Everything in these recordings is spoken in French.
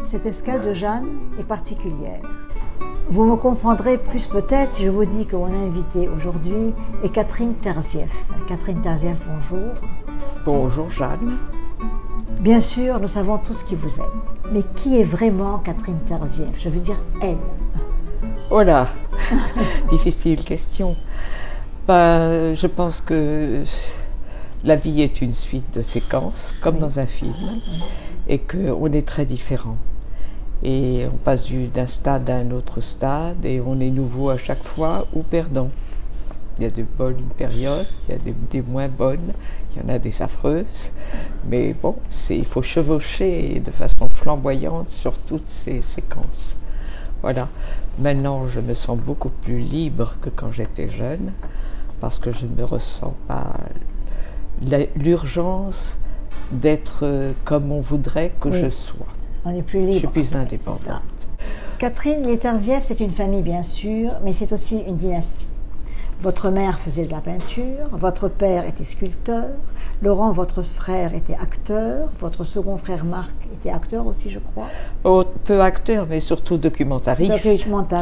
Cette escale de Jeanne est particulière. Vous me comprendrez plus peut-être si je vous dis que mon invitée aujourd'hui est Catherine Terzieff. Catherine Terzieff, bonjour. Bonjour Jeanne. Bien sûr, nous savons tous qui vous êtes. Mais qui est vraiment Catherine Terzieff? Je veux dire elle. Oh là, difficile question. Je pense que la vie est une suite de séquences, comme dans un film, et qu'on est très différents. Et on passe d'un stade à un autre stade, et on est nouveau à chaque fois ou perdant. Il y a de bonnes périodes, il y a des moins bonnes, il y en a des affreuses, mais bon, il faut chevaucher de façon flamboyante sur toutes ces séquences. Voilà. Maintenant, je me sens beaucoup plus libre que quand j'étais jeune, parce que je ne me ressens pas l'urgence d'être comme on voudrait que je sois. On est plus libre. Je suis plus indépendante. Catherine, les Terzieff, c'est une famille bien sûr, mais c'est aussi une dynastie. Votre mère faisait de la peinture, votre père était sculpteur, Laurent, votre frère, était acteur, votre second frère Marc était acteur aussi, je crois. Oh, peu acteur, mais surtout documentariste,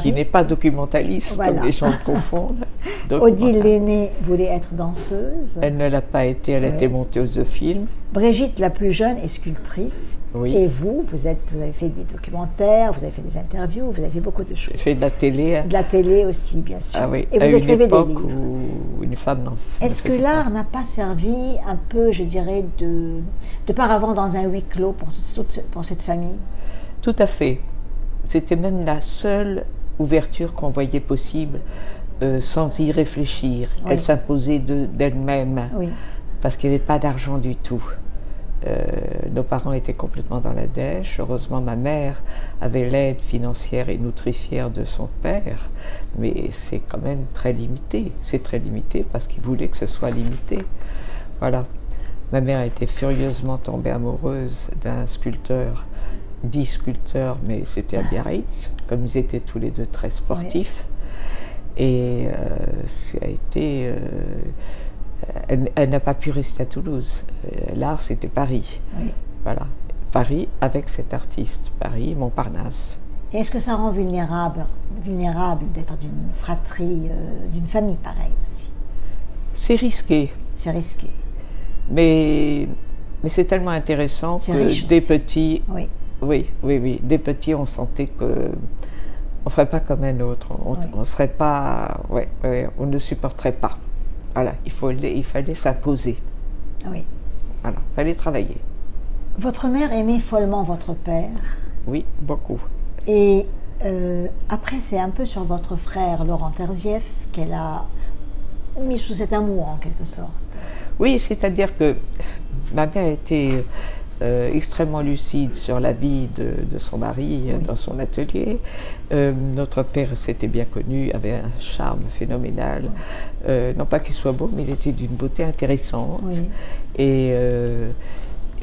qui n'est pas documentaliste, voilà, comme les gens le confondent. Odile l'aînée voulait être danseuse. Elle ne l'a pas été, elle a été monteuse de film. Brigitte, la plus jeune, est sculptrice. Oui. Et vous avez fait des documentaires, vous avez fait des interviews, vous avez fait beaucoup de choses. J'ai fait de la télé. De la télé aussi, bien sûr. Ah oui, et vous écrivez des livres. Où une femme n'en faisait pas. Est-ce que l'art n'a pas servi un peu, je dirais, de paravent dans un huis clos pour cette famille? Tout à fait. C'était même la seule ouverture qu'on voyait possible, sans y réfléchir. Oui. Elle s'imposait d'elle-même, oui, parce qu'il n'y avait pas d'argent du tout. Nos parents étaient complètement dans la dèche. Heureusement, ma mère avait l'aide financière et nutricière de son père, mais c'est quand même très limité. C'est très limité parce qu'il voulait que ce soit limité. Voilà. Ma mère était furieusement tombée amoureuse d'un sculpteur, dit sculpteur, mais c'était à Biarritz, comme ils étaient tous les deux très sportifs. Oui. Et ça a été... Elle n'a pas pu rester à Toulouse. L'art, c'était Paris. Oui. Voilà. Paris avec cet artiste. Paris, Montparnasse. Et est-ce que ça rend vulnérable d'être d'une fratrie, d'une famille pareille aussi? C'est risqué. C'est risqué. Mais c'est tellement intéressant que des petits... Oui. Oui. Des petits, on sentait que... On ne ferait pas comme un autre. On serait pas... on ne supporterait pas. Voilà, il fallait s'imposer. Oui. Voilà, il fallait travailler. Votre mère aimait follement votre père. Oui, beaucoup. Et après, c'est un peu sur votre frère, Laurent Terzieff, qu'elle a mis sous cet amour, en quelque sorte. Oui, c'est-à-dire que ma mère était extrêmement lucide sur la vie de son mari dans son atelier. Notre père s'était bien connu, avait un charme phénoménal. Non pas qu'il soit beau, mais il était d'une beauté intéressante. Oui.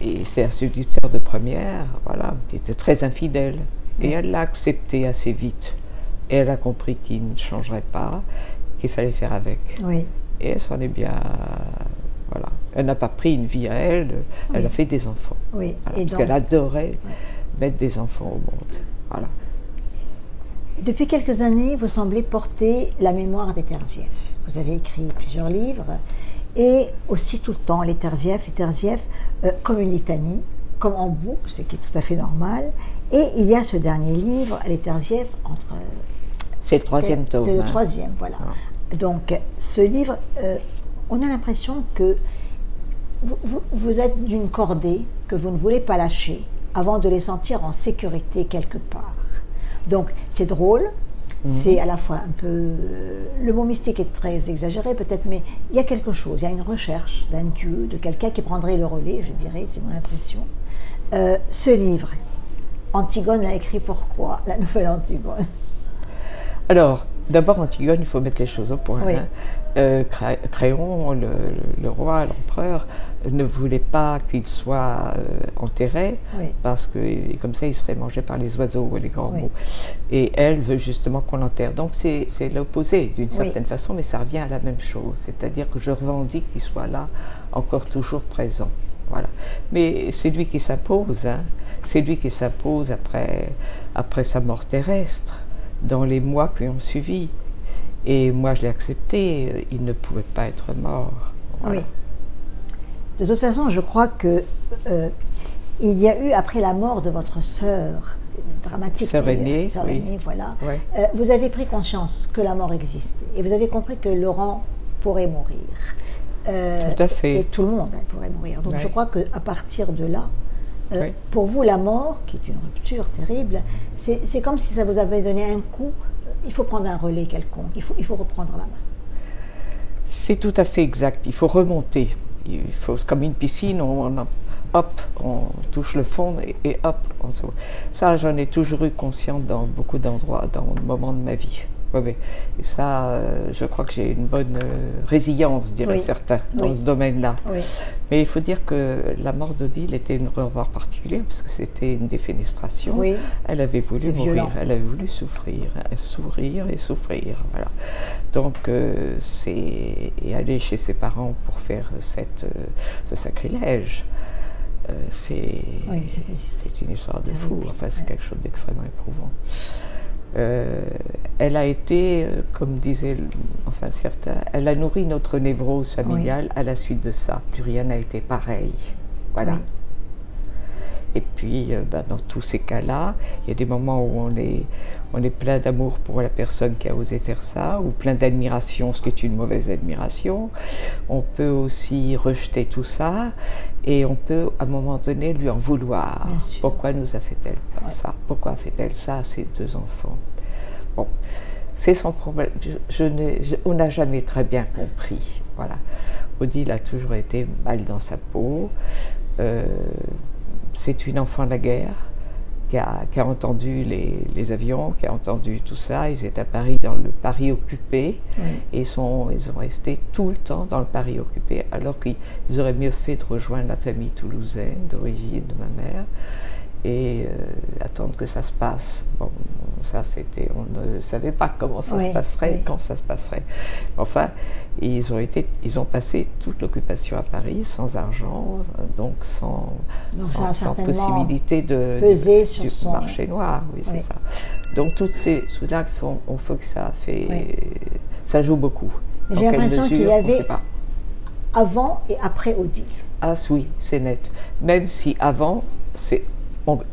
Et c'est un séducteur de première, voilà, il était très infidèle. Oui. Et elle l'a accepté assez vite. Et elle a compris qu'il ne changerait pas, qu'il fallait faire avec. Oui. Et elle s'en est bien... Voilà. Elle n'a pas pris une vie à elle, elle a fait des enfants. Oui. Voilà, parce qu'elle adorait mettre des enfants au monde. Voilà. Depuis quelques années, vous semblez porter la mémoire des Terzieff. Vous avez écrit plusieurs livres et aussi tout le temps les Terzieff, comme une litanie, comme en boucle, ce qui est tout à fait normal. Et il y a ce dernier livre, les Terzieff, entre... C'est le troisième tome. C'est le troisième, voilà. Ah. Donc, ce livre... on a l'impression que vous êtes d'une cordée que vous ne voulez pas lâcher avant de les sentir en sécurité quelque part. Donc c'est drôle, c'est à la fois un peu... Le mot mystique est très exagéré peut-être, mais il y a quelque chose, il y a une recherche d'un dieu, de quelqu'un qui prendrait le relais, je dirais, c'est mon impression. Ce livre, Antigone l'a écrit pourquoi, la nouvelle Antigone? Alors, d'abord Antigone, il faut mettre les choses au point. Oui. Créon, le roi, l'empereur, ne voulait pas qu'il soit enterré, parce que comme ça il serait mangé par les oiseaux et les grands mots. Et elle veut justement qu'on l'enterre. Donc c'est l'opposé d'une certaine façon, mais ça revient à la même chose. C'est-à-dire que je revendique qu'il soit là, encore toujours présent. Voilà. Mais c'est lui qui s'impose, hein. c'est lui qui s'impose après sa mort terrestre, dans les mois qui ont suivi. Et moi, je l'ai accepté, il ne pouvait pas être mort. Voilà. Oui. De toute façon, je crois que il y a eu, après la mort de votre sœur, dramatique, Sœur aînée, voilà, oui. Vous avez pris conscience que la mort existait, et vous avez compris que Laurent pourrait mourir. Tout à fait. Et tout le monde pourrait mourir. Donc je crois qu'à partir de là, pour vous, la mort, qui est une rupture terrible, c'est comme si ça vous avait donné un coup. Il faut prendre un relais quelconque, il faut reprendre la main. C'est tout à fait exact, il faut remonter. Il faut, comme une piscine, hop, on touche le fond et hop, on se... Ça, j'en ai toujours eu conscience dans beaucoup d'endroits, dans le moment de ma vie. Oui. Et ça, je crois que j'ai une bonne résilience, diraient certains, dans ce domaine-là. Oui. Mais il faut dire que la mort d'Odile était une mort particulière, parce que c'était une défenestration. Oui. Elle avait voulu mourir, violent. Elle avait voulu souffrir et souffrir. Voilà. Donc, c'est aller chez ses parents pour faire ce sacrilège. C'est une histoire de fou, enfin, c'est quelque chose d'extrêmement éprouvant. Elle a été, comme disaient certains, elle a nourri notre névrose familiale à la suite de ça. Plus rien n'a été pareil. Voilà. Oui. Et puis, dans tous ces cas-là, il y a des moments où on est plein d'amour pour la personne qui a osé faire ça, ou plein d'admiration, ce qui est une mauvaise admiration. On peut aussi rejeter tout ça, et on peut, à un moment donné, lui en vouloir. Pourquoi nous a fait-elle pas ça? Pourquoi a fait-elle ça à ses deux enfants? Bon, c'est son problème. On n'a jamais très bien compris. Voilà. Odile a toujours été mal dans sa peau. C'est une enfant de la guerre qui a entendu les avions, qui a entendu tout ça. Ils étaient à Paris, dans le Paris occupé, et ils ont resté tout le temps dans le Paris occupé, alors qu'ils auraient mieux fait de rejoindre la famille toulousaine d'origine de ma mère et attendre que ça se passe. Bon, ça c'était, on ne savait pas comment ça se passerait, quand ça se passerait. Enfin, ils ont passé toute l'occupation à Paris sans argent, donc sans possibilité de peser sur du marché noir. Oui, c'est ça. Donc toutes ces choses-là ont fait que ça a fait, ça joue beaucoup. J'ai l'impression qu'il y avait avant et après Odile. Ah oui, c'est net. Même si avant,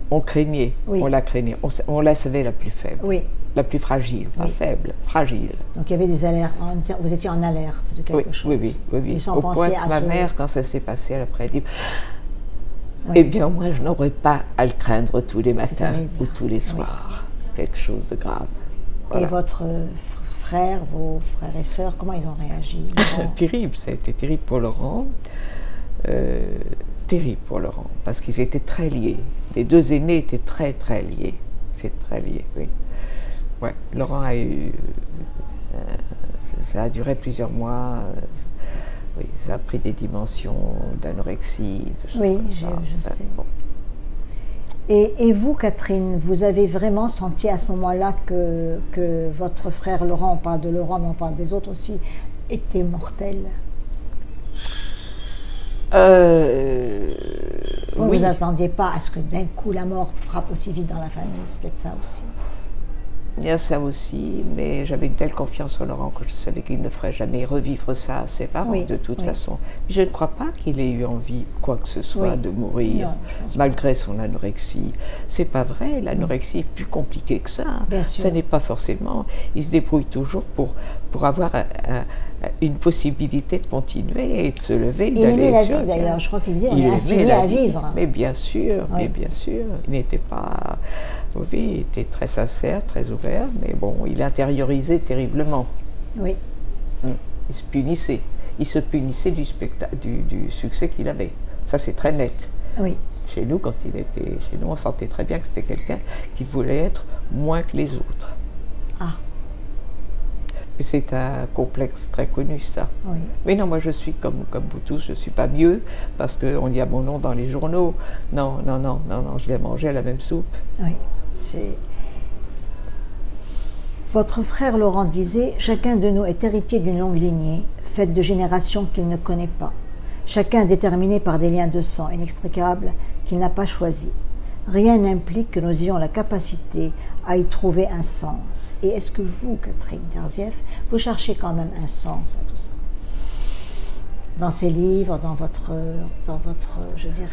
on craignait, on la craignait, on la savait la plus faible, la plus fragile, pas faible, fragile. Donc il y avait des alertes, vous étiez en alerte de quelque chose. Oui. Au point que ma mère, quand ça s'est passé, elle a dit eh bien moi je n'aurais pas à le craindre tous les matins ou tous les soirs, quelque chose de grave. Voilà. Et votre frère, vos frères et sœurs, comment ils ont réagi? Terrible, ça a été terrible pour Laurent. Terrible pour Laurent, parce qu'ils étaient très liés. Les deux aînés étaient très très liés. C'est très lié, oui. Ouais, Laurent a eu... ça a duré plusieurs mois. Oui, ça a pris des dimensions d'anorexie, de choses comme ça. Je sais. Bon. Et vous, Catherine, vous avez vraiment senti à ce moment-là que votre frère Laurent, on parle de Laurent, mais on parle des autres aussi, était mortel? Vous ne vous attendiez pas à ce que d'un coup la mort frappe aussi vite dans la famille, c'est peut-être ça aussi. Il y a ça aussi, mais j'avais une telle confiance en Laurent que je savais qu'il ne ferait jamais revivre ça à ses parents de toute façon. Je ne crois pas qu'il ait eu envie, quoi que ce soit, de mourir, malgré son anorexie. C'est pas vrai, l'anorexie est plus compliquée que ça. Ça n'est pas forcément. Il se débrouille toujours pour avoir une possibilité de continuer et de se lever. Il aimait la vie d'ailleurs, je crois qu'il disait, on est assigné à vivre. Mais bien sûr, il n'était pas... Oui, il était très sincère, très ouvert, mais bon, il intériorisait terriblement. Oui. Il se punissait. Il se punissait du succès qu'il avait. Ça, c'est très net. Oui. Chez nous, quand il était chez nous, on sentait très bien que c'était quelqu'un qui voulait être moins que les autres. Ah. C'est un complexe très connu, ça. Oui. Mais non, moi je suis comme vous tous, je ne suis pas mieux parce qu'on y a mon nom dans les journaux. Non, je vais manger à la même soupe. Oui. Votre frère Laurent disait « Chacun de nous est héritier d'une longue lignée, faite de générations qu'il ne connaît pas. Chacun déterminé par des liens de sang inextricables qu'il n'a pas choisis. rien n'implique que nous ayons la capacité à y trouver un sens. Et est-ce que vous, Catherine Terzieff, vous cherchez quand même un sens à tout ça? Dans ces livres, dans votre je dirais,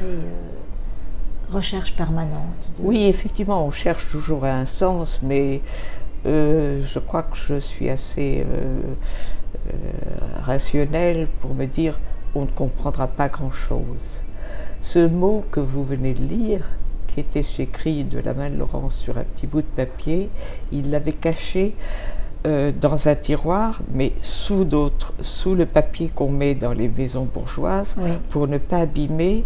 recherche permanente. Oui, effectivement, on cherche toujours un sens, mais je crois que je suis assez rationnelle pour me dire on ne comprendra pas grand-chose. Ce mot que vous venez de lire, qui était écrit de la main de Laurent sur un petit bout de papier, il l'avait caché dans un tiroir, mais sous le papier qu'on met dans les maisons bourgeoises, oui, pour ne pas abîmer.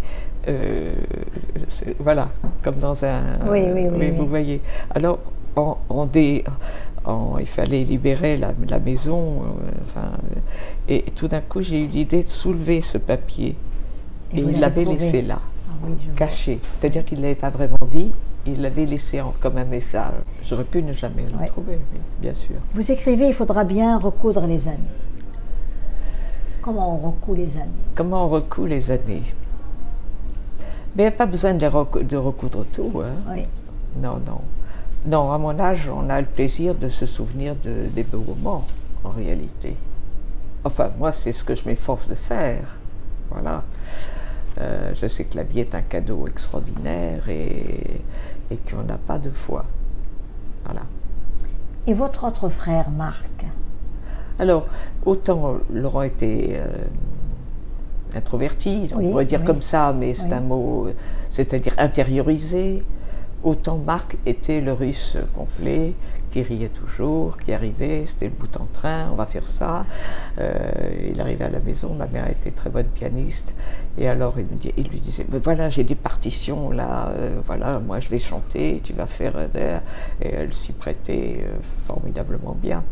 Voilà, comme dans un... Oui, vous voyez. Alors, il fallait libérer la maison, et tout d'un coup, j'ai eu l'idée de soulever ce papier. Et il l'avait laissé là, caché. C'est-à-dire qu'il ne l'avait pas vraiment dit, il l'avait laissé comme un message. J'aurais pu ne jamais le trouver, oui, bien sûr. Vous écrivez, il faudra bien recoudre les années. Comment on recoud les années? Comment on recoud les années? Mais il n'y a pas besoin de recoudre tout. Hein. Oui. Non, non. Non, à mon âge, on a le plaisir de se souvenir des beaux moments, en réalité. Enfin, moi, c'est ce que je m'efforce de faire. Voilà. Je sais que la vie est un cadeau extraordinaire et qu'on n'a pas de fois. Voilà. Et votre autre frère, Marc? Alors, autant Laurent était introverti, on pourrait dire comme ça, mais c'est un mot, c'est-à-dire intériorisé. Autant Marc était le russe complet, qui riait toujours, qui arrivait, c'était le bout en train, on va faire ça. Il arrivait à la maison, ma mère était très bonne pianiste, et alors il lui disait, mais voilà, j'ai des partitions là, voilà, moi je vais chanter, tu vas faire... Et elle s'y prêtait formidablement bien.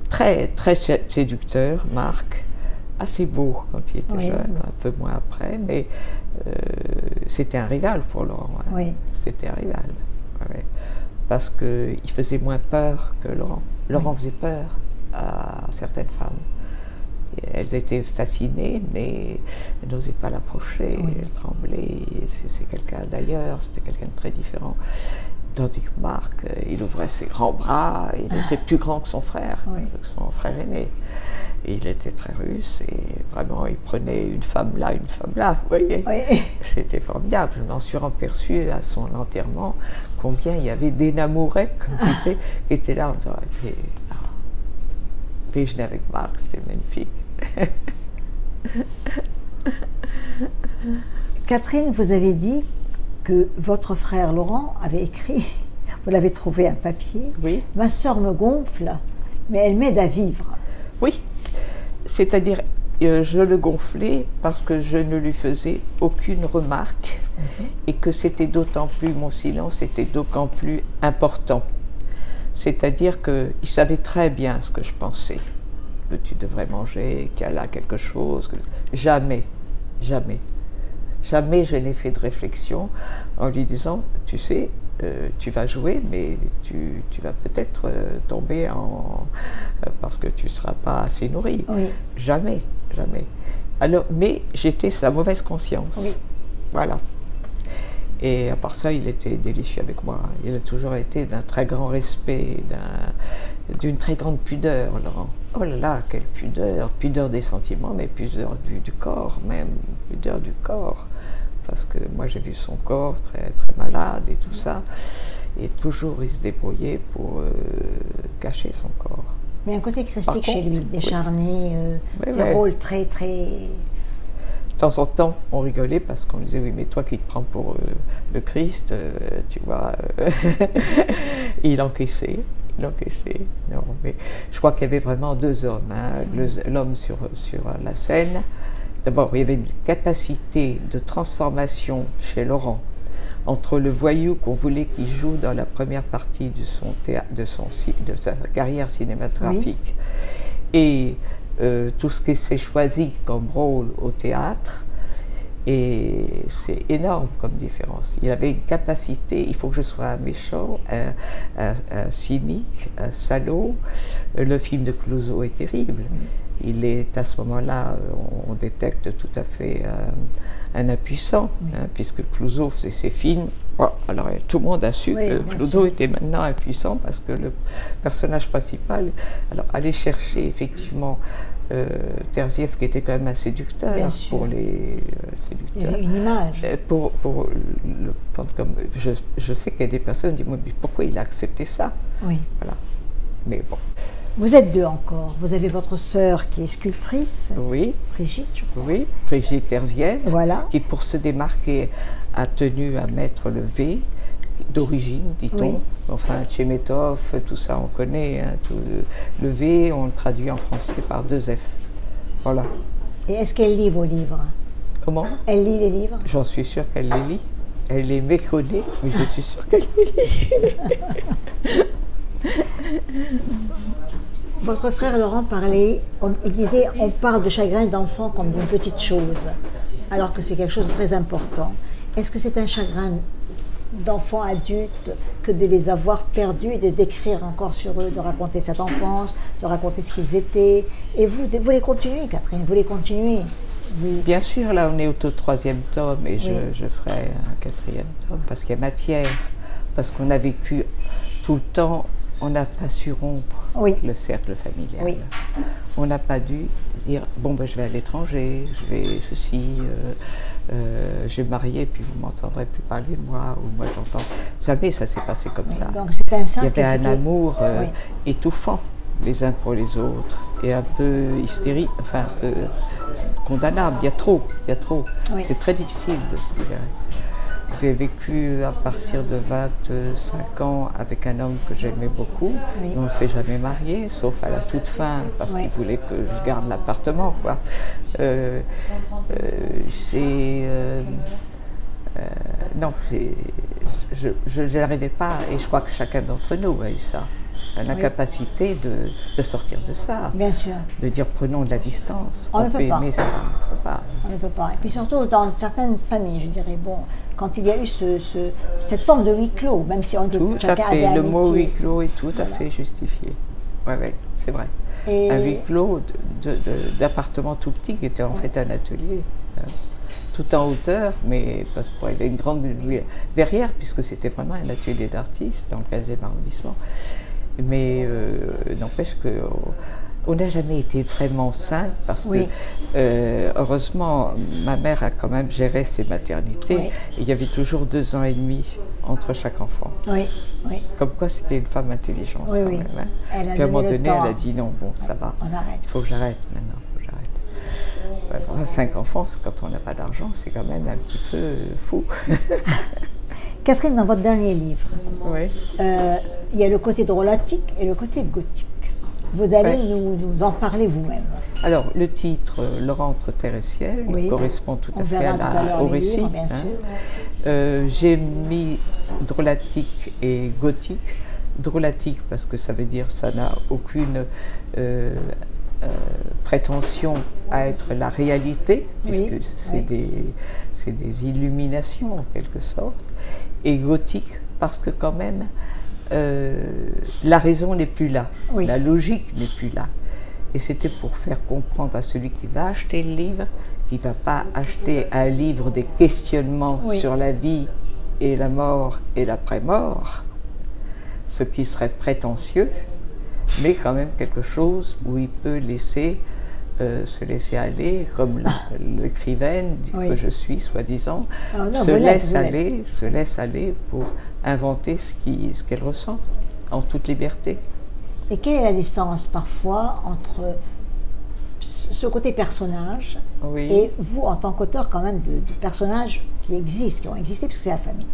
Très, très séducteur, Marc, assez beau quand il était jeune, un peu moins après, mais c'était un rival pour Laurent. Hein. Oui. C'était un rival, parce qu'il faisait moins peur que Laurent. Laurent faisait peur à certaines femmes. Et elles étaient fascinées, mais elles n'osaient pas l'approcher, elles tremblaient. C'est quelqu'un d'ailleurs, c'était quelqu'un de très différent. Tandis que Marc, il ouvrait ses grands bras, il était plus grand que son frère aîné. Et il était très russe et vraiment il prenait une femme là, vous voyez. Oui. C'était formidable. Je m'en suis aperçue à son enterrement combien il y avait d'énamourés, comme tu sais, qui étaient là. On aurait déjeuner avec Marc, c'était magnifique. Catherine, vous avez dit que votre frère Laurent avait écrit, vous l'avez trouvé un papier, ma sœur me gonfle, mais elle m'aide à vivre. Oui, c'est-à-dire je le gonflais parce que je ne lui faisais aucune remarque et que c'était d'autant plus, mon silence était d'autant plus important. C'est-à-dire qu'il savait très bien ce que je pensais, que tu devrais manger, qu'il y a là quelque chose. Jamais, jamais. Jamais je n'ai fait de réflexion en lui disant, tu sais, tu vas jouer, mais tu vas peut-être tomber parce que tu ne seras pas assez nourri. Oui. Jamais, jamais. Alors, mais j'étais sa mauvaise conscience. Oui. Voilà. Et à part ça, il était délicieux avec moi. Il a toujours été d'un très grand respect, d'une très grande pudeur, Laurent. Oh là là, quelle pudeur! Pudeur des sentiments, mais pudeur du corps même, pudeur du corps. Parce que moi j'ai vu son corps très, très malade et tout ça, et toujours il se débrouillait pour cacher son corps. Mais un côté christique chez lui, décharné, des rôles très, très... De temps en temps, on rigolait parce qu'on disait, oui, mais toi qui te prends pour le Christ, tu vois, il encaissait. Non, mais je crois qu'il y avait vraiment deux hommes, hein, l'homme sur la scène. D'abord, il y avait une capacité de transformation chez Laurent entre le voyou qu'on voulait qu'il joue dans la première partie de sa carrière cinématographique et tout ce qu'il s'est choisi comme rôle au théâtre. Et c'est énorme comme différence. Il avait une capacité, il faut que je sois un méchant, un cynique, un salaud. Le film de Clouseau est terrible. Il est à ce moment-là, on détecte tout à fait un impuissant, puisque Clouseau faisait ses films. Oh, alors tout le monde a su que Clouseau était maintenant impuissant parce que le personnage principal, alors aller chercher effectivement Terzieff qui était quand même un séducteur pour les séducteurs. Une image. Je sais qu'il y a des personnes qui disent mais pourquoi il a accepté ça? Oui. Voilà. Mais bon. Vous êtes deux encore. Vous avez votre sœur qui est sculptrice. Oui. Brigitte, je crois. Oui, Brigitte Terzieff. Voilà. Qui pour se démarquer a tenu à mettre le V d'origine, dit-on. Oui. Enfin, Tchemetov, tout ça, on connaît. Hein, le V, on le traduit en français par 2 F. Voilà. Et est-ce qu'elle lit vos livres? Comment? Elle lit les livres? J'en suis sûre qu'elle les lit. Elle les méconnaît, mais je suis sûre qu'elle les lit. Votre frère Laurent parlait, il disait, on parle de chagrin d'enfant comme d'une petite chose, alors que c'est quelque chose de très important. Est-ce que c'est un chagrin d'enfants adultes que de les avoir perdus et de décrire encore sur eux, de raconter cette enfance, de raconter ce qu'ils étaient? Et vous les continuez, Catherine, vous les continuez? Oui. Bien sûr, là on est au 3e tome et je ferai un 4e tome parce qu'il y a matière, parce qu'on a vécu tout le temps, on n'a pas su rompre le cercle familial. Oui. On n'a pas dû dire bon ben je vais à l'étranger, je vais ceci, je vais me marier puis vous m'entendrez plus parler de moi ou moi j'entends. Jamais ça s'est passé comme ça. Donc c'est un Il y avait un amour étouffant les uns pour les autres et un peu hystérique, enfin un peu condamnable. Il y a trop. Oui. C'est très difficile de se libérer. J'ai vécu à partir de 25 ans avec un homme que j'aimais beaucoup. Oui. On ne s'est jamais marié, sauf à la toute fin, parce qu'il voulait que je garde l'appartement. Non, je n'arrivais pas, et je crois que chacun d'entre nous a eu ça. L'incapacité de sortir de ça. Bien sûr. De dire prenons de la distance. On ne peut pas. Aimer ça, on ne peut pas. On ne peut pas. Et puis surtout dans certaines familles, je dirais, bon, quand il y a eu cette forme de huis clos, même si on dit tout à fait, le mot huis clos est tout à fait justifié. Oui, c'est vrai. Et un huis clos d'appartement tout petit qui était en fait un atelier. Tout en hauteur, mais parce qu'il y avait une grande verrière, puisque c'était vraiment un atelier d'artistes dans le 15e arrondissement. Mais n'empêche qu'on n'a jamais été vraiment sains, parce que heureusement, ma mère a quand même géré ses maternités, et il y avait toujours 2 ans et demi entre chaque enfant. Oui. Comme quoi c'était une femme intelligente quand même. Hein. Puis à un moment donné, elle a dit non, bon, ça va, il faut que j'arrête maintenant. 5 enfants, quand on n'a pas d'argent, c'est quand même un petit peu fou. Catherine, dans votre dernier livre, il y a le côté drôlatique et le côté gothique. Vous allez nous en parler vous-même. Alors, le titre, Le rentre terre et ciel, correspond tout à fait au récit. Livres, bien sûr. J'ai mis drôlatique et gothique. Drôlatique parce que ça veut dire ça n'a aucune prétention à être la réalité, puisque c'est des illuminations en quelque sorte, et gothique parce que quand même la raison n'est plus là, la logique n'est plus là. Et c'était pour faire comprendre à celui qui va acheter le livre qu'il ne va pas acheter un livre des questionnements sur la vie et la mort et l'après-mort, ce qui serait prétentieux, mais quand même quelque chose où il peut se laisser aller, comme l'écrivaine que je suis, soi-disant, se laisse aller pour inventer ce qu'elle ressent, en toute liberté. Et quelle est la distance parfois entre ce côté personnage et vous, en tant qu'auteur quand même de personnages qui ont existé, puisque c'est la famille?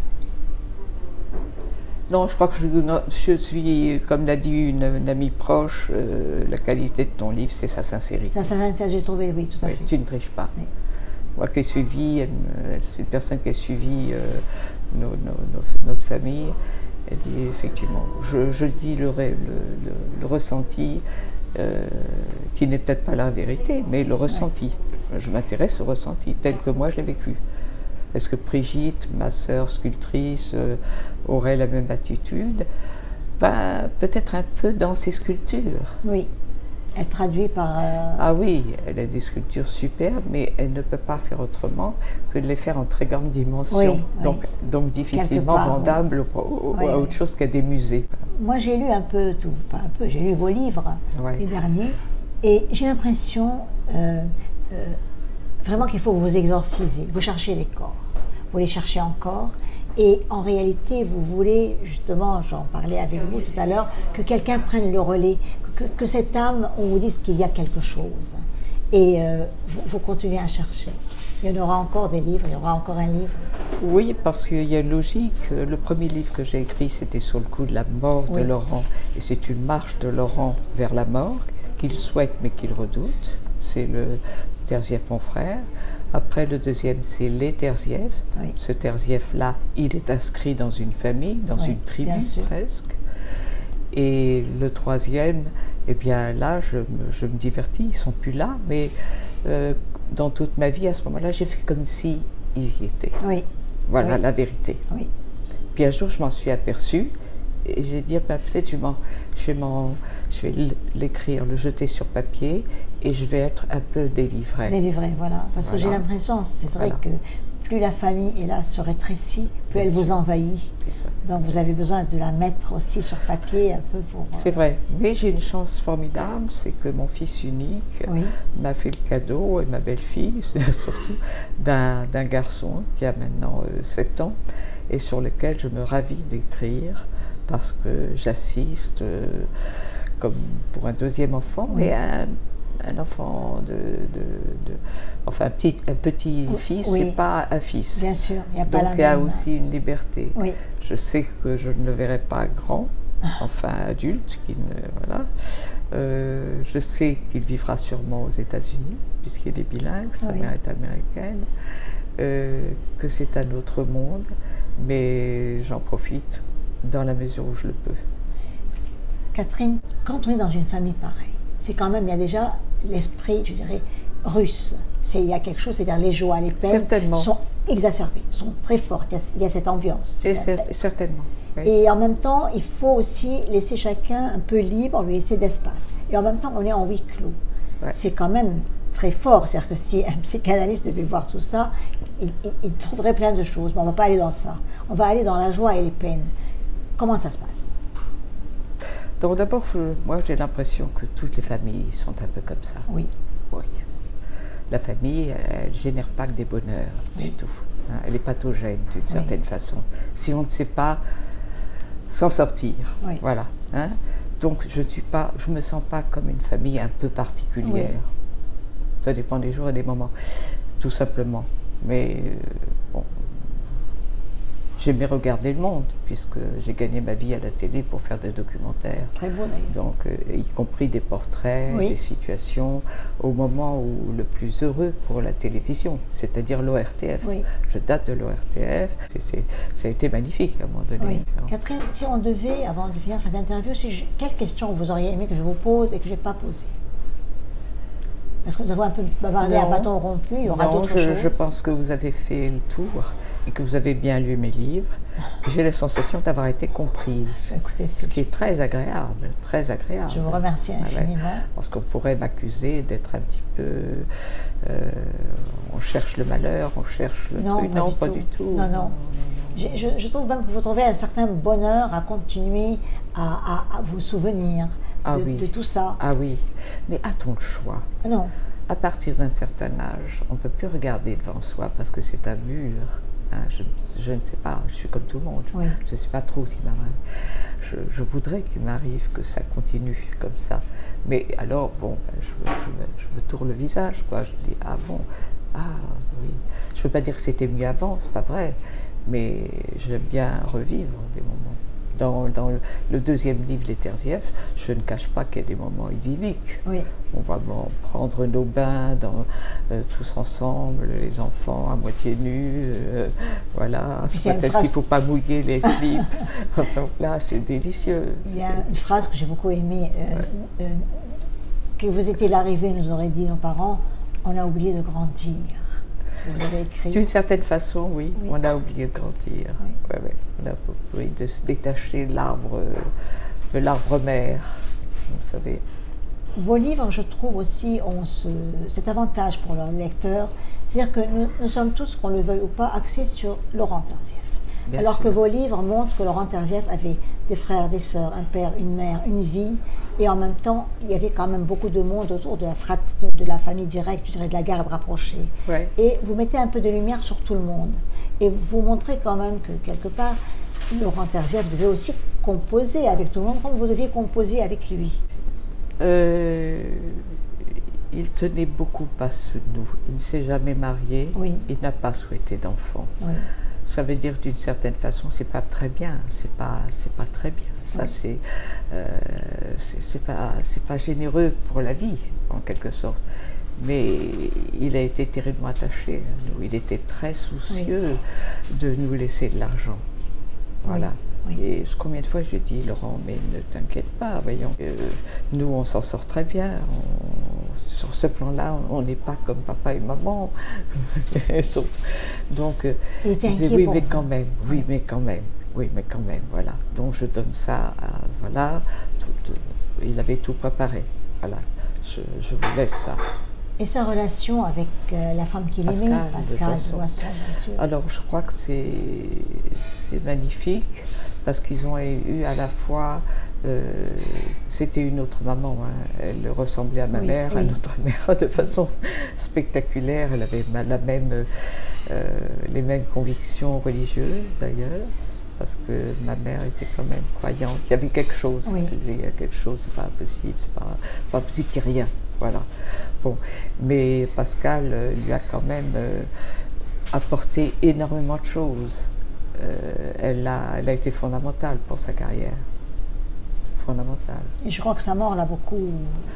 Non, je crois que je suis, comme l'a dit une amie proche, la qualité de ton livre, c'est sa sincérité. Sa sincérité, j'ai trouvé, oui, tout à fait. Tu ne triches pas. Oui. Moi qui ai suivi, c'est une personne qui a suivi notre famille, elle dit effectivement, je dis le ressenti, qui n'est peut-être pas la vérité, mais le ressenti. Je m'intéresse au ressenti, tel que moi je l'ai vécu. Est-ce que Brigitte, ma sœur sculptrice, aurait la même attitude? Peut-être un peu dans ses sculptures. Oui. Elle traduit par... Ah oui, elle a des sculptures superbes, mais elle ne peut pas faire autrement que de les faire en très grande dimension. Oui, donc difficilement vendable à autre chose qu'à des musées. Moi, j'ai lu un peu tout, pas un peu, j'ai lu vos livres, les derniers, et j'ai l'impression vraiment qu'il faut vous exorciser, vous cherchez les corps, vous les cherchez encore, et en réalité, vous voulez, justement, j'en parlais avec vous tout à l'heure, que quelqu'un prenne le relais, que cette âme, on vous dise qu'il y a quelque chose. Et vous continuez à chercher. Il y en aura encore des livres, il y aura encore un livre. Oui, parce qu'il y a une logique. Le premier livre que j'ai écrit, c'était sur le coup de la mort de Laurent. Et c'est une marche de Laurent vers la mort, qu'il souhaite mais qu'il redoute. C'est le Terzieff, mon frère. Après, le deuxième, c'est les Terzieff. Ce Terzieff-là, il est inscrit dans une famille, dans une tribu presque. Et le troisième, eh bien là, je me divertis, ils ne sont plus là, mais dans toute ma vie, à ce moment-là, j'ai fait comme si ils y étaient. Voilà la vérité. Puis un jour, je m'en suis aperçue et j'ai dit, ben, peut-être je vais l'écrire, le jeter sur papier et je vais être un peu délivrée. Délivrée, voilà. Parce que j'ai l'impression, c'est vrai que plus la famille est là, se rétrécit, plus elle vous envahit. Donc vous avez besoin de la mettre aussi sur papier un peu pour... C'est vrai, mais j'ai une chance formidable, c'est que mon fils unique m'a fait le cadeau, et ma belle-fille surtout, d'un garçon qui a maintenant 7 ans et sur lequel je me ravis d'écrire parce que j'assiste comme pour un deuxième enfant, mais un enfant enfin un petit fils, c'est pas un fils. Bien sûr, il n'y a pas donc la même... il y a aussi une liberté. Je sais que je ne le verrai pas grand, enfin adulte, voilà. Je sais qu'il vivra sûrement aux États-Unis, puisqu'il est bilingue, sa mère est américaine, que c'est un autre monde, mais j'en profite dans la mesure où je le peux. Catherine, quand on est dans une famille pareille, c'est quand même, il y a déjà l'esprit, je dirais, russe. Il y a quelque chose, c'est-à-dire les joies, les peines sont exacerbées, sont très fortes. Il y a cette ambiance. Certainement. Et en même temps, il faut aussi laisser chacun un peu libre, lui laisser d'espace. Et en même temps, on est en huis clos. C'est quand même très fort. C'est-à-dire que si un psychanalyste devait voir tout ça, il trouverait plein de choses. Mais on ne va pas aller dans ça. On va aller dans la joie et les peines. Comment ça se passe? Donc d'abord, moi j'ai l'impression que toutes les familles sont un peu comme ça. Oui. La famille, elle ne génère pas que des bonheurs du tout. Hein. Elle est pathogène d'une certaine façon. Si on ne sait pas s'en sortir, voilà. Hein. Donc je me sens pas comme une famille un peu particulière. Ça dépend des jours et des moments, tout simplement. Mais bon, j'aimais regarder le monde, puisque j'ai gagné ma vie à la télé pour faire des documentaires. Très beau d'ailleurs. Donc, y compris des portraits, des situations, au moment où le plus heureux pour la télévision, c'est-à-dire l'ORTF. Je date de l'ORTF, ça a été magnifique à un moment donné. Catherine, si on devait, avant de finir cette interview, quelle question vous auriez aimé que je vous pose et que je n'ai pas posée? Parce que nous avons un peu bavardé à bâton rompu, il y aura d'autres choses. Je pense que vous avez fait le tour et que vous avez bien lu mes livres. J'ai la sensation d'avoir été comprise, écoutez, ce qui est très agréable, très agréable. Je vous remercie infiniment. Parce qu'on pourrait m'accuser d'être un petit peu... on cherche le malheur, on cherche le truc. Non, pas du tout. Non. Je trouve même que vous trouvez un certain bonheur à continuer à vous souvenir de tout ça. Ah oui, mais a-t-on le choix? Non. À partir d'un certain âge, on ne peut plus regarder devant soi parce que c'est un mur. Hein, je ne sais pas, je suis comme tout le monde. Je ne sais pas trop si m'arrive. Je voudrais qu'il m'arrive que ça continue comme ça. Mais alors, bon, je me tourne le visage, quoi. Je dis, ah bon, ah oui. Je ne veux pas dire que c'était mieux avant, c'est pas vrai. Mais j'aime bien revivre des moments. Dans le deuxième livre, Les Terzieff, je ne cache pas qu'il y a des moments idylliques. On va prendre nos bains tous ensemble, les enfants à moitié nus, voilà. Est-ce qu'il ne faut pas mouiller les slips? Enfin, là, c'est délicieux. Il y a une phrase que j'ai beaucoup aimée. Que vous étiez l'arrivée, nous auraient dit nos parents, on a oublié de grandir. Ce que vous avez écrit. D'une certaine façon, oui, on a oublié de grandir. On a oublié de se détacher de l'arbre mère, vous savez. Vos livres, je trouve aussi, ont cet avantage pour leurs lecteurs, c'est-à-dire que nous sommes tous, qu'on le veuille ou pas, axés sur Laurent Terzieff. Alors que vos livres montrent que Laurent Terzieff avait des frères, des sœurs, un père, une mère, une vie, et en même temps, il y avait quand même beaucoup de monde autour de la famille directe, je dirais de la garde rapprochée. Ouais. Et vous mettez un peu de lumière sur tout le monde. Et vous montrez quand même que, quelque part, Laurent Terzieff devait aussi composer avec tout le monde, comme vous deviez composer avec lui. Il tenait beaucoup à nous. Il ne s'est jamais marié, oui. Il n'a pas souhaité d'enfant. Oui. Ça veut dire d'une certaine façon, c'est pas très bien, c'est pas très bien. Ça, oui. C'est pas généreux pour la vie, en quelque sorte. Mais il a été terriblement attaché à nous. Il était très soucieux de nous laisser de l'argent. Voilà. Oui. Et combien de fois je lui ai dit, Laurent, mais ne t'inquiète pas, voyons, nous on s'en sort très bien, sur ce plan-là, on n'est pas comme papa et maman. Donc, il disait, oui, mais quand même, oui, mais quand même, oui, mais quand même, voilà. Donc je donne ça, voilà, il avait tout préparé, voilà, je vous laisse ça. Et sa relation avec la femme qu'il aimait, Pascal Boisson, bien sûr. Alors je crois que c'est magnifique, parce qu'ils ont eu à la fois, c'était une autre maman, hein. Elle ressemblait à ma mère, à notre mère, de façon spectaculaire. Elle avait les mêmes convictions religieuses d'ailleurs, parce que ma mère était quand même croyante. Il y avait quelque chose, elle disait, il y a quelque chose, c'est pas impossible, c'est pas possible qu'il y ait rien, voilà. Bon, mais Pascal lui a quand même apporté énormément de choses. Elle a été fondamentale pour sa carrière. Fondamentale. Et je crois que sa mort l'a beaucoup...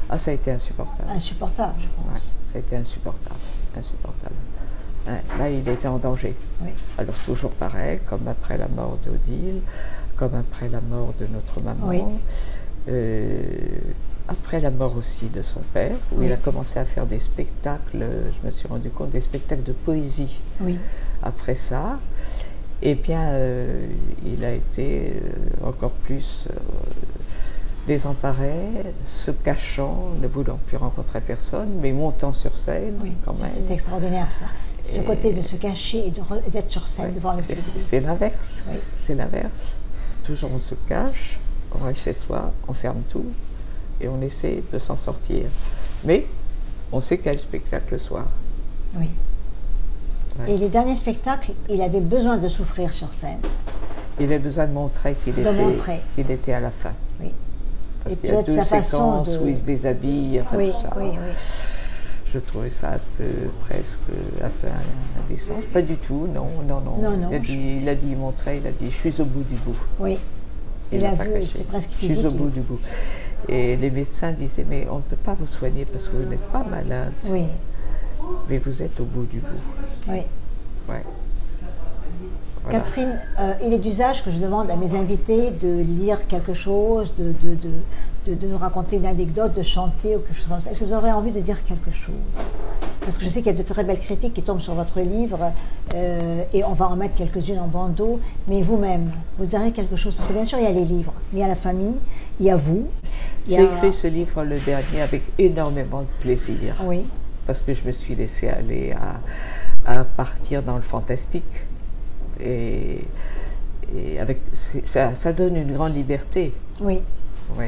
Ah, ça a été insupportable. Insupportable, je pense. Ouais, ça a été insupportable. Insupportable. Ouais, là, il était en danger. Oui. Alors, toujours pareil, comme après la mort d'Odile, comme après la mort de notre maman. Oui. Après la mort aussi de son père, où il a commencé à faire des spectacles, je me suis rendu compte, des spectacles de poésie. Oui. Après ça, eh bien, il a été encore plus désemparé, se cachant, ne voulant plus rencontrer personne, mais montant sur scène quand même. C'est extraordinaire ça, ce côté de se cacher et d'être sur scène devant le public. C'est l'inverse, c'est l'inverse. Toujours on se cache, on reste chez soi, on ferme tout et on essaie de s'en sortir. Mais on sait qu'il y a le spectacle le soir. Oui. Ouais. Et les derniers spectacles, il avait besoin de souffrir sur scène. Il avait besoin de montrer qu'il était à la fin. Oui. Parce qu'il y a deux séquences où il se déshabille, enfin tout ça. Oui. Je trouvais ça presque un peu indécent. Pas du tout, non. Il a dit, il montrait, il a dit, je suis au bout du bout. Oui. Il a vu, c'est presque physique. Je suis au bout du bout. Et les médecins disaient, mais on ne peut pas vous soigner parce que vous n'êtes pas malade. Oui. Mais vous êtes au bout du bout. Oui. Ouais. Voilà. Catherine, il est d'usage que je demande à mes invités de lire quelque chose, de nous raconter une anecdote, de chanter ou quelque chose comme ça. Est-ce que vous aurez envie de dire quelque chose? Parce que je sais qu'il y a de très belles critiques qui tombent sur votre livre et on va en mettre quelques-unes en bandeau, mais vous-même, vous direz quelque chose? Parce que bien sûr, il y a les livres, il y a la famille, il y a vous. J'ai écrit ce livre, le dernier, avec énormément de plaisir. Oui. Parce que je me suis laissée aller à partir dans le fantastique. Et avec, ça donne une grande liberté. Oui. Oui.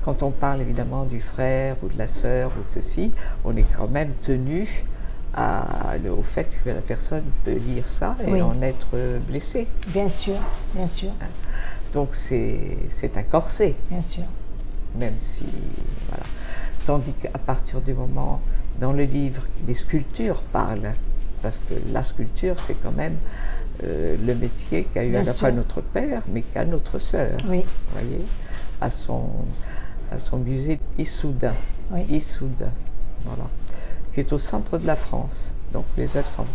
Quand on parle évidemment du frère ou de la sœur ou de ceci, on est quand même tenu au fait que la personne peut lire ça et en être blessée. Bien sûr, bien sûr. Donc c'est un corset. Bien sûr. Même si, voilà. Tandis qu'à partir du moment, dans le livre, les sculptures parlent. Parce que la sculpture, c'est quand même le métier qu'a eu à la fois notre père, mais qu'a notre sœur. Oui. Vous voyez, à son musée Issoudun. Oui. Issoudun, voilà. Qui est au centre de la France. Donc les œuvres sont,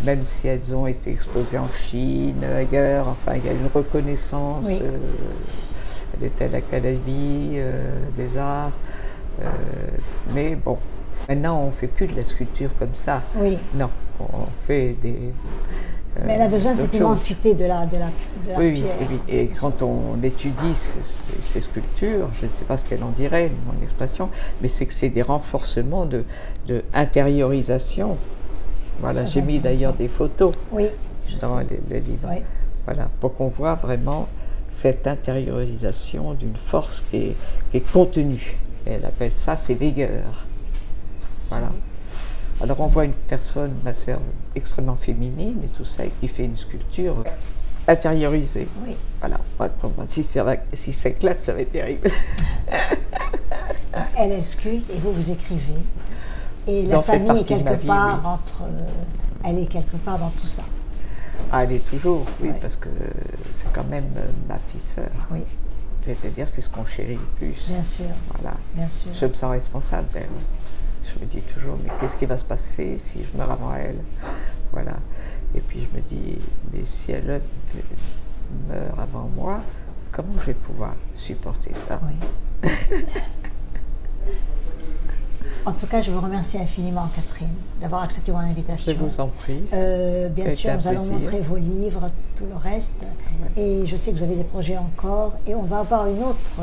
même si elles ont été exposées en Chine, ailleurs, enfin il y a une reconnaissance. Oui. Elle était à l'Académie des Arts. Mais bon, maintenant on ne fait plus de la sculpture comme ça. Oui. Non. on fait des... Mais elle a besoin de cette immensité de la pierre. Oui, et quand on étudie ces sculptures, je ne sais pas ce qu'elle en dirait, mon expression, mais c'est que c'est des renforcements de intériorisation. Voilà, j'ai mis d'ailleurs des photos dans les livres. Oui. Voilà, pour qu'on voit vraiment cette intériorisation d'une force qui est contenue. Et elle appelle ça ses veilleurs. Voilà. Alors on voit une personne, ma sœur, extrêmement féminine et tout ça, et qui fait une sculpture intériorisée. Oui. Voilà. Si ça éclate, ça va être terrible. Elle sculpte et vous écrivez. Et la famille est quelque part elle est quelque part dans tout ça. Ah, elle est toujours, oui, parce que c'est quand même ma petite sœur. Oui. C'est-à-dire, c'est ce qu'on chérit le plus. Bien sûr. Voilà. Bien sûr. Je me sens responsable d'elle. Je me dis toujours, mais qu'est-ce qui va se passer si je meurs avant elle? Voilà. Et puis je me dis, mais si elle meurt avant moi, comment je vais pouvoir supporter ça? Oui. En tout cas, je vous remercie infiniment, Catherine, d'avoir accepté mon invitation. Je vous en prie. Bien sûr, nous allons montrer vos livres, tout le reste. Ouais. Et je sais que vous avez des projets encore. Et on va avoir une autre...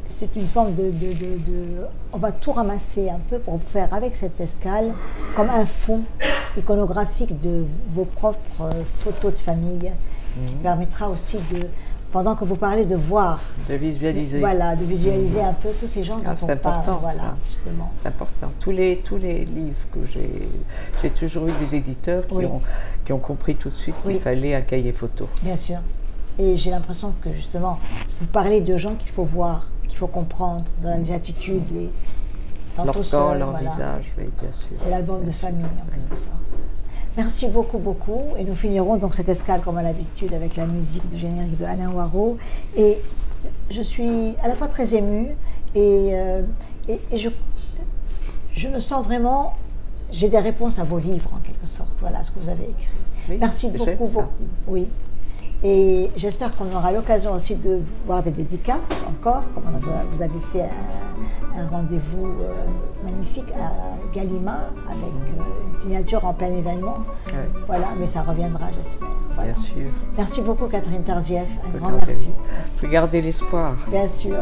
c'est une forme on va tout ramasser un peu pour faire avec cette escale comme un fond iconographique de vos propres photos de famille, qui permettra aussi pendant que vous parlez, de voir. De visualiser. Voilà, de visualiser un peu tous ces gens dont c'est important, voilà, ça. Justement. C'est important. Tous les livres que j'ai toujours eu des éditeurs qui ont compris tout de suite qu'il fallait un cahier photo. Bien sûr. Et j'ai l'impression que justement, vous parlez de gens qu'il faut voir, qu'il faut comprendre, dans les attitudes, dans leur tout corps, seul, leur visage, oui, bien sûr. C'est l'album de famille, en quelque sorte. Merci beaucoup, beaucoup. Et nous finirons donc cette escale, comme à l'habitude, avec la musique de générique de Alain Warraud. Et je suis à la fois très émue et je me sens vraiment... J'ai des réponses à vos livres, en quelque sorte. Voilà ce que vous avez écrit. Oui, merci beaucoup, beaucoup. Oui. Et j'espère qu'on aura l'occasion aussi de voir des dédicaces encore, comme vous avez fait un rendez-vous magnifique à Gallimard avec une signature en plein événement. Oui. Voilà, mais ça reviendra, j'espère. Voilà. Bien sûr. Merci beaucoup, Catherine Tarzieff. Un grand merci. Regardez l'espoir. Bien sûr.